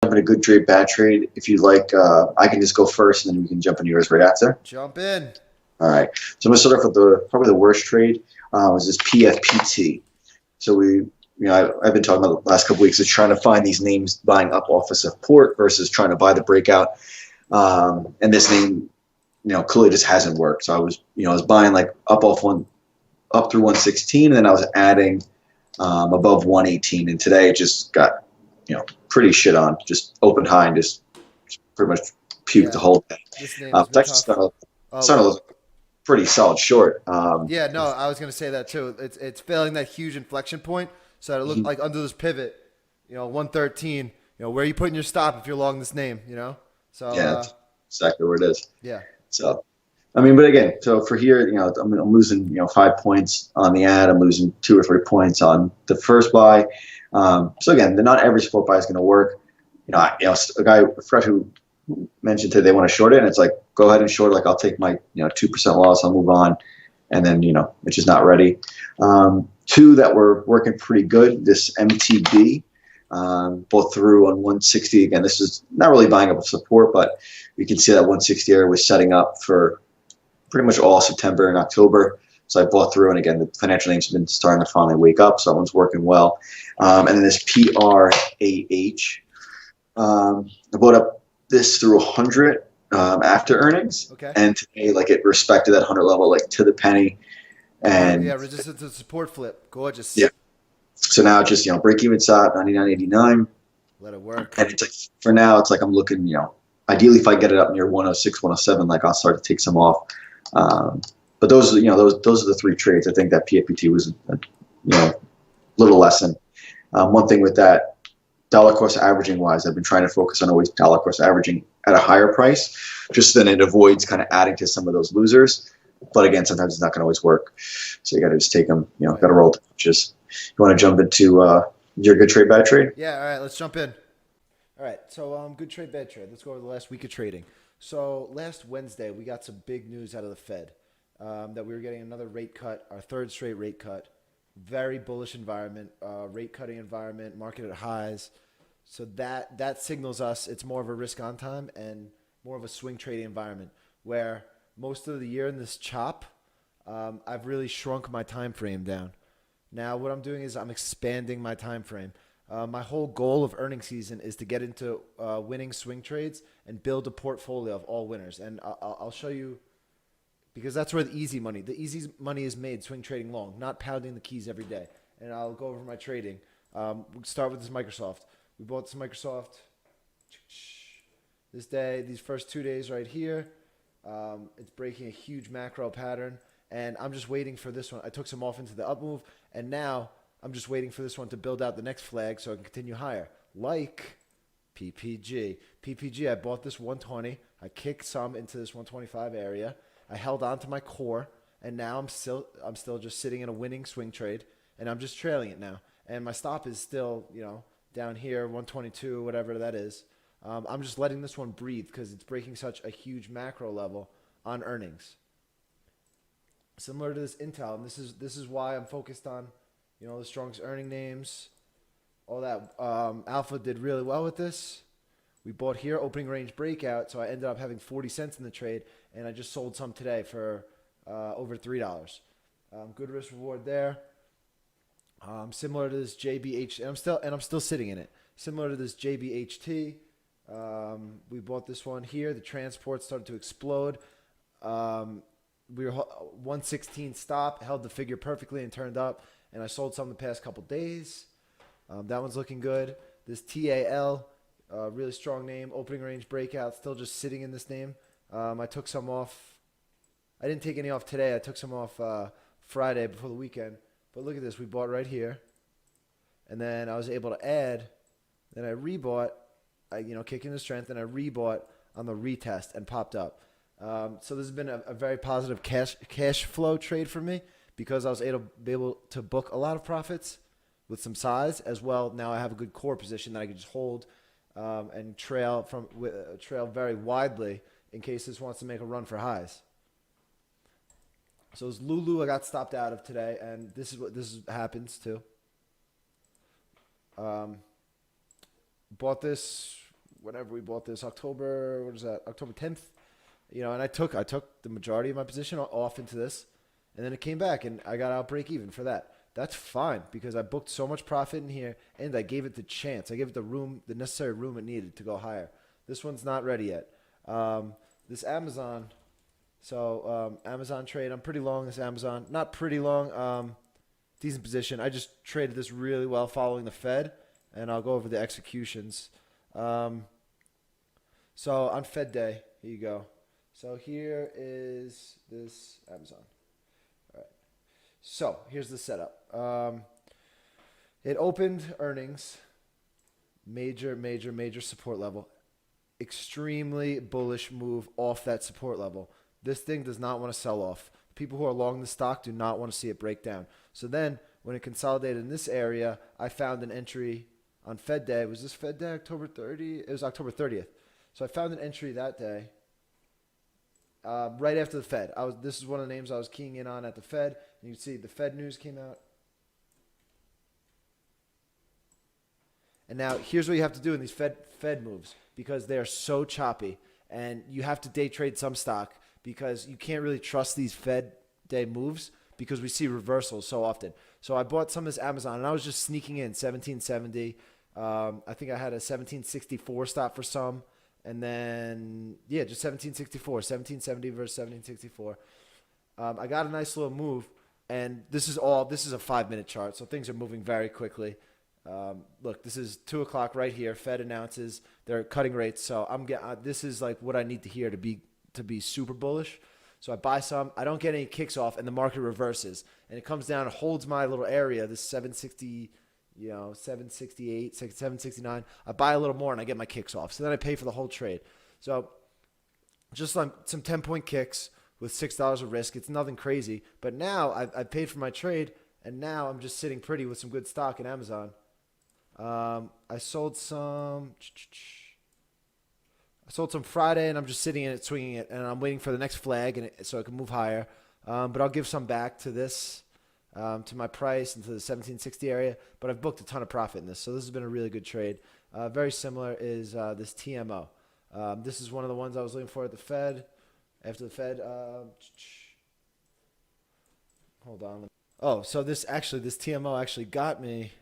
jump into good trade, bad trade. If you'd like, I can just go first, and then we can jump into yours right after. Jump in. All right. So I'm gonna start off with probably the worst trade. Was this PFPT? So I've been talking about the last couple weeks is trying to find these names buying up off of support versus trying to buy the breakout. And this name, clearly just hasn't worked. So I was buying like up through 116, and then I was adding above 118, and today it just got pretty shit on. Just opened high and just pretty much puked the Yeah, whole thing. this name has It's been actually tough. Oh, starting to look pretty solid short. yeah, no, I was gonna say that too. It's failing that huge inflection point, so that it looked like under this pivot, 113. Where are you putting your stop if you're long this name? So Yeah, that's exactly where it is. yeah, So, I mean, but again, so for here, I'm losing, 5 points on the ad. I'm losing 2 or 3 points on the first buy. So again, not every support buy is going to work. A guy fresh who mentioned today they want to short it, and it's like, go ahead and short it. Like, I'll take my, 2% loss. I'll move on. And then, it's just not ready. Two that were working pretty good, this MTB, both through on 160. Again, this is not really buying up a support, but you can see that 160 area was setting up for pretty much all September and October. So I bought through, and again, the financial names have been starting to finally wake up, so that one's working well. And then this PRAH, I bought up this through 100 after earnings, okay. and today, like, it respected that 100 level like to the penny. Yeah, And resistance to support flip, gorgeous. yeah, so now it's just break even stop 99.89, Let it work. and it's like for now it's like I'm looking, ideally if I get it up near 106, 107, like I'll start to take some off. But those are the three trades. I think that PFPT was a little lesson. One thing with that, dollar cost averaging wise, I've been trying to focus on always dollar cost averaging at a higher price, just then it avoids kind of adding to some of those losers. But again, sometimes it's not going to always work. So you got to just take them, got to roll the punches. You want to jump into your good trade, bad trade? Yeah, all right, let's jump in. All right, so good trade, bad trade. Let's go over the last week of trading. So last Wednesday, we got some big news out of the Fed that we were getting another rate cut, our third straight rate cut. Very bullish environment, rate cutting environment, market at highs. So that signals us it's more of a risk on time and more of a swing trading environment where most of the year in this chop, I've really shrunk my time frame down. Now what I'm doing is I'm expanding my time frame. My whole goal of earning season is to get into winning swing trades and build a portfolio of all winners. And I'll show you because that's where the easy money is made swing trading long, not pounding the keys every day. And I'll go over my trading. We'll start with this Microsoft. We bought this Microsoft this day, these first 2 days right here. It's breaking a huge macro pattern, and I'm just waiting for this one. I took some off into the up move, and now I'm just waiting for this one to build out the next flag so I can continue higher. Like PPG. PPG, I bought this 120. I kicked some into this 125 area. I held on to my core, and now I'm still just sitting in a winning swing trade, and I'm just trailing it now. And my stop is still, down here, 122, whatever that is. I'm just letting this one breathe because it's breaking such a huge macro level on earnings. Similar to this Intel, and this is why I'm focused on, the strongest earning names, all that. Alpha did really well with this. We bought here, opening range breakout, so I ended up having 40 cents in the trade, and I just sold some today for over $3. Good risk reward there. Similar to this JBH, and I'm still sitting in it. Similar to this JBHT, we bought this one here. The transport started to explode. We were 116 stop, held the figure perfectly and turned up, and I sold some the past couple days. That one's looking good. This TAL, really strong name, opening range breakout, still just sitting in this name. I took some off. I didn't take any off today. I took some off Friday before the weekend. But look at this. We bought right here. And then I was able to add. Then I rebought, kicking the strength, and I rebought on the retest and popped up. So this has been a very positive cash flow trade for me because I was able to book a lot of profits with some size as well. Now I have a good core position that I can just hold and trail very widely in case this wants to make a run for highs. So it's Lulu I got stopped out of today, and this happens too. Bought this whenever we bought this, October, what is that? October 10th. And I took the majority of my position off into this, and then it came back, and I got out break even for that. That's fine because I booked so much profit in here, and I gave it the chance. I gave it the necessary room it needed to go higher. This one's not ready yet. This Amazon, Amazon trade. I'm pretty long this Amazon. Not pretty long. Decent position. I just traded this really well following the Fed, and I'll go over the executions. So on Fed day, here you go. So here is this Amazon. All right. So here's the setup. It opened earnings, major support level. Extremely bullish move off that support level. This thing does not want to sell off. People who are long the stock do not want to see it break down. So then when it consolidated in this area, I found an entry on Fed day. Was this Fed day October 30th? It was October 30th. So I found an entry that day. Right after the Fed. This is one of the names I was keying in on at the Fed. And you can see the Fed news came out. And now here's what you have to do in these Fed moves because they are so choppy. And you have to day trade some stock because you can't really trust these Fed day moves because we see reversals so often. So I bought some of this Amazon and I was just sneaking in 1770. I think I had a 1764 stop for some. And then, just 1764, 1770 versus 1764. I got a nice little move, and this is a 5-minute chart, so things are moving very quickly. Look, this is 2 o'clock right here. Fed announces they're cutting rates, so this is like what I need to hear to be super bullish. So I buy some. I don't get any kicks off, and the market reverses, and it comes down and holds my little area, this 760. 768, 769. I buy a little more and I get my kicks off. So then I pay for the whole trade. So just some 10-point kicks with $6 of risk. It's nothing crazy. But now I've paid for my trade, and now I'm just sitting pretty with some good stock in Amazon. I sold some Friday, and I'm just sitting in it, swinging it, and I'm waiting for the next flag so it can move higher. But I'll give some back to this. To my price into the 1760 area, but I've booked a ton of profit in this, so this has been a really good trade. Very similar is this TMO. This is one of the ones I was looking for at the Fed. After the Fed, hold on. Oh, so this TMO actually got me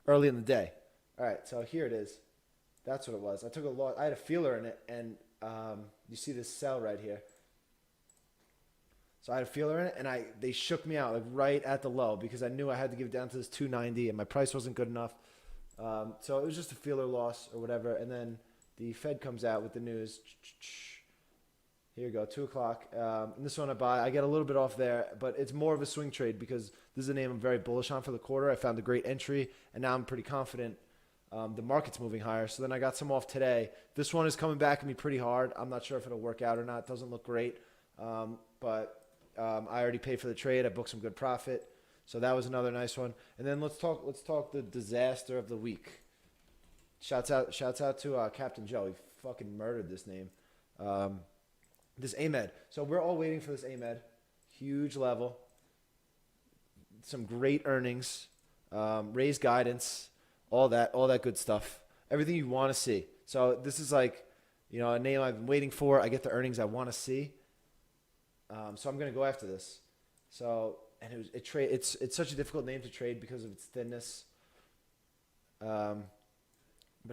early in the day. All right, so here it is. That's what it was. I took a loss. I had a feeler in it, and you see this sell right here. So I had a feeler in it, and they shook me out like right at the low because I knew I had to give it down to this 290, and my price wasn't good enough. So it was just a feeler loss or whatever. And then the Fed comes out with the news. Here you go, 2 o'clock. And this one I buy. I get a little bit off there, but it's more of a swing trade because this is a name I'm very bullish on for the quarter. I found a great entry, and now I'm pretty confident the market's moving higher. So then I got some off today. This one is coming back at me pretty hard. I'm not sure if it'll work out or not. It doesn't look great, but I already paid for the trade. I booked some good profit. So that was another nice one. And then let's talk the disaster of the week. Shouts out to Captain Joe. He fucking murdered this name. This AMED. So we're all waiting for this AMED. Huge level. Some great earnings. Raised guidance. All that good stuff. Everything you want to see. So this is like, a name I've been waiting for. I get the earnings I want to see. So I'm going to go after this. So, and it's such a difficult name to trade because of its thinness. But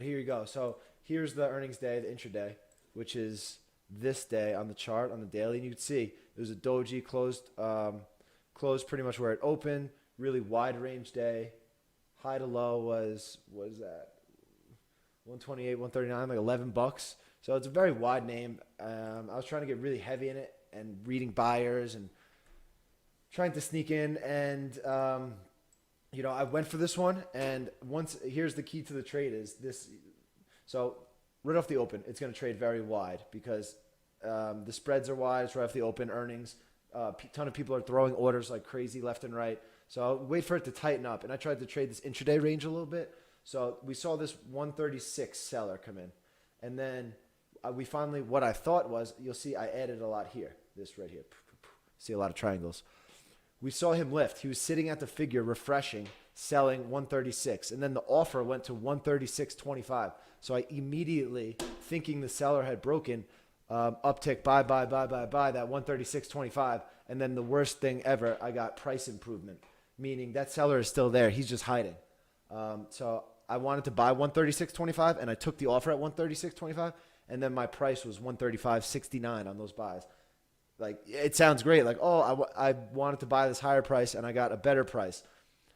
here you go. So here's the earnings day, the intraday, which is this day on the chart on the daily. And you can see it was a doji closed pretty much where it opened. Really wide range day. High to low was that 128, 139, like $11. So it's a very wide name. I was trying to get really heavy in it and reading buyers and trying to sneak in. And, I went for this one. And here's the key to the trade is this. So right off the open, it's going to trade very wide because the spreads are wide. It's right off the open earnings. A ton of people are throwing orders like crazy left and right. So I'll wait for it to tighten up. And I tried to trade this intraday range a little bit. So we saw this 136 seller come in. And then we finally, what I thought was, you'll see I added a lot here. This right here. See a lot of triangles. We saw him lift. He was sitting at the figure refreshing, selling 136, and then the offer went to 136.25. So I immediately, thinking the seller had broken, uptick buy that 136.25, and then the worst thing ever, I got price improvement, meaning that seller is still there. He's just hiding. So I wanted to buy 136.25, and I took the offer at 136.25, and then my price was 135.69 on those buys. Like, it sounds great. Like, oh, I wanted to buy this higher price, and I got a better price.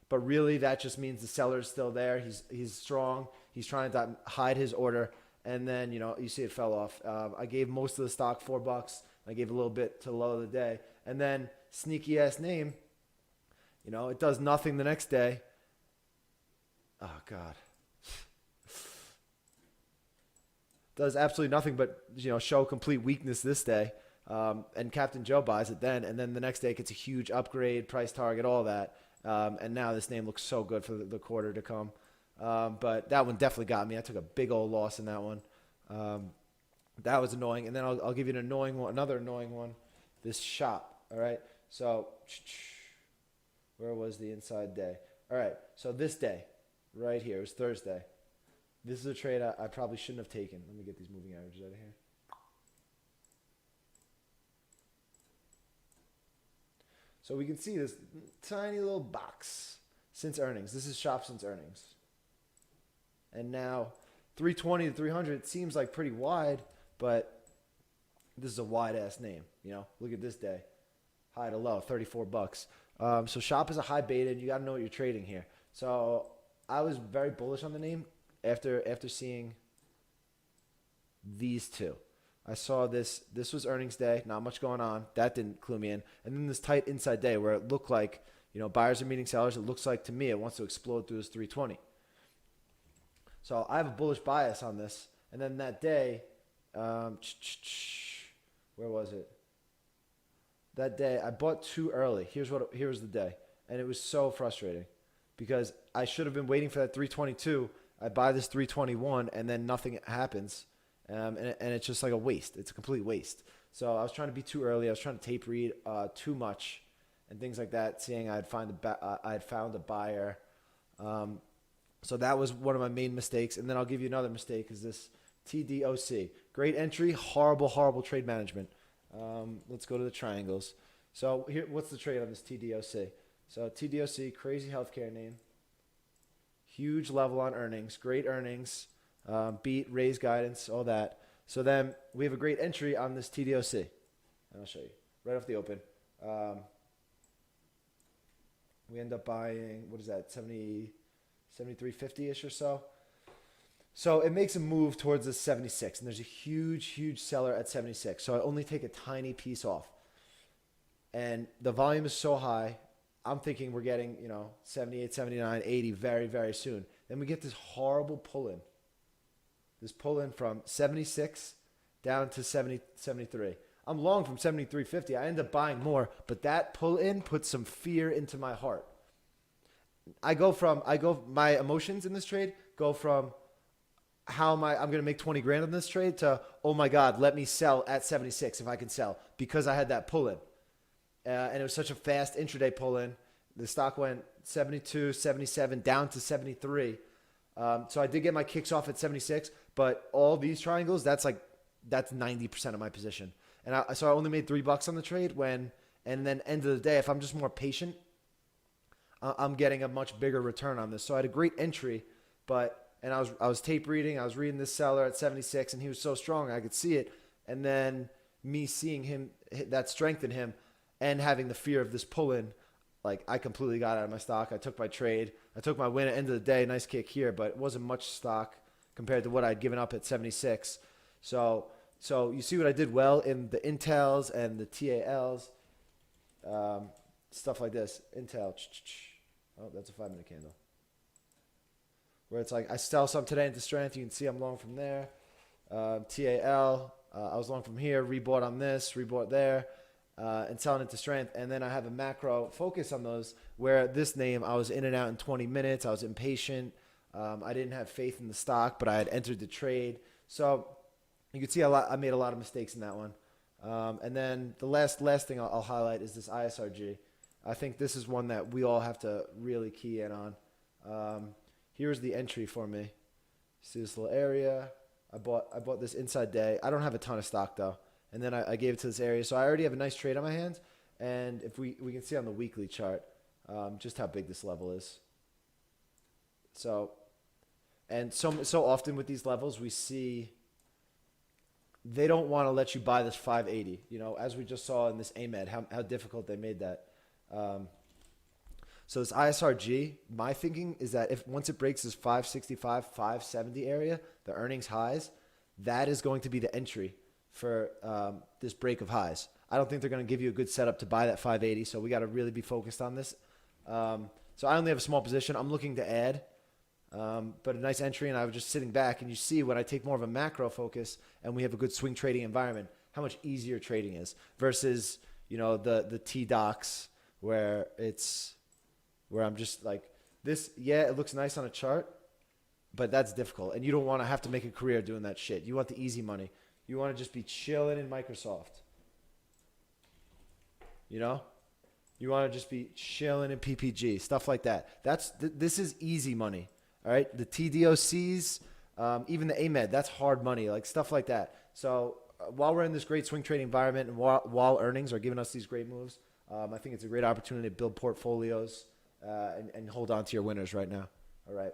But really, that just means the seller is still there. He's strong. He's trying to hide his order. And then, you see it fell off. I gave most of the stock $4. I gave a little bit to the low of the day. And then, sneaky-ass name, it does nothing the next day. Oh, God. Does absolutely nothing but, show complete weakness this day. And Captain Joe buys it then. And then the next day it gets a huge upgrade, price target, all that. And now this name looks so good for the quarter to come. But that one definitely got me. I took a big old loss in that one. That was annoying. And then I'll give you another annoying one. This shop. All right. So where was the inside day? All right. So this day right here, it was Thursday. This is a trade I probably shouldn't have taken. Let me get these moving averages out of here. So we can see this tiny little box since earnings. This is shop since earnings. And now 320 to 300 seems like pretty wide, but this is a wide ass name. Look at this day. High to low, $34. So shop is a high beta, and you got to know what you're trading here. So I was very bullish on the name after seeing these two. I saw this was earnings day, not much going on. That didn't clue me in. And then this tight inside day where it looked like, buyers are meeting sellers. It looks like to me it wants to explode through this 320. So I have a bullish bias on this. And then that day, where was it? That day I bought too early. Here's the day. And it was so frustrating because I should have been waiting for that 322. I buy this 321 and then nothing happens. And it's just like a waste. It's a complete waste. So I was trying to be too early. I was trying to tape read too much and things like that, seeing I had found a buyer. So that was one of my main mistakes. And then I'll give you another mistake is this TDOC. Great entry, horrible trade management. Let's go to the triangles. So here, what's the trade on this TDOC? So TDOC, crazy healthcare name. Huge level on earnings, great earnings. Beat, raise guidance, all that. So then we have a great entry on this TDOC. And I'll show you right off the open. We end up buying, what is that, 73.50-ish or so. So it makes a move towards the 76, and there's a huge seller at 76. So I only take a tiny piece off. And the volume is so high, I'm thinking we're getting, 78, 79, 80 very, very soon. Then we get this horrible pull-in. This pull-in from 76 down to 73. I'm long from 73.50. I end up buying more, but that pull-in puts some fear into my heart. My emotions in this trade go from I'm going to make 20 grand on this trade to, oh my God, let me sell at 76 if I can sell because I had that pull-in. And it was such a fast intraday pull-in. The stock went 72, 77, down to 73. So I did get my kicks off at 76, but all these triangles, that's 90% of my position. And so I only made $3 on the trade and then end of the day, if I'm just more patient, I'm getting a much bigger return on this. So I had a great entry, and I was tape reading. I was reading this seller at 76, and he was so strong I could see it. And then me seeing him, that strength in him, and having the fear of this pull-in, I completely got out of my stock. I took my trade. I took my win at the end of the day. Nice kick here, but it wasn't much stock compared to what I'd given up at 76. So you see what I did well in the Intels and the TALs, stuff like this. Intel. Oh, that's a 5-minute candle. Where it's like I sell some today into strength. You can see I'm long from there. TAL. I was long from here. Rebought on this. Rebought there. And selling into strength. And then I have a macro focus on those where this name, I was in and out in 20 minutes. I was impatient. I didn't have faith in the stock, but I had entered the trade. So you can see I made a lot of mistakes in that one. And then the last thing I'll highlight is this ISRG. I think this is one that we all have to really key in on. Here's the entry for me. See this little area. I bought this inside day. I don't have a ton of stock though. And then I gave it to this area. So I already have a nice trade on my hands. And if we can see on the weekly chart just how big this level is. So, and so often with these levels, we see they don't want to let you buy this 580. You know, as we just saw in this AMED, how difficult they made that. So this ISRG, my thinking is that if once it breaks this 565, 570 area, the earnings highs, that is going to be the entry for this break of highs. I don't think they're going to give you a good setup to buy that 580, so we got to really be focused on this. So I only have a small position. I'm looking to add, but a nice entry, and I was just sitting back, and you see when I take more of a macro focus and we have a good swing trading environment, how much easier trading is versus, you know, the T-Docs where I'm just like this. Yeah, it looks nice on a chart, but that's difficult. And you don't want to have to make a career doing that shit. You want the easy money. You want to just be chilling in Microsoft. You know? You want to just be chilling in PPG, stuff like that. This is easy money. All right? The TDOCs, even the AMED, that's hard money, like stuff like that. So while we're in this great swing trading environment and while earnings are giving us these great moves, I think it's a great opportunity to build portfolios and hold on to your winners right now. All right.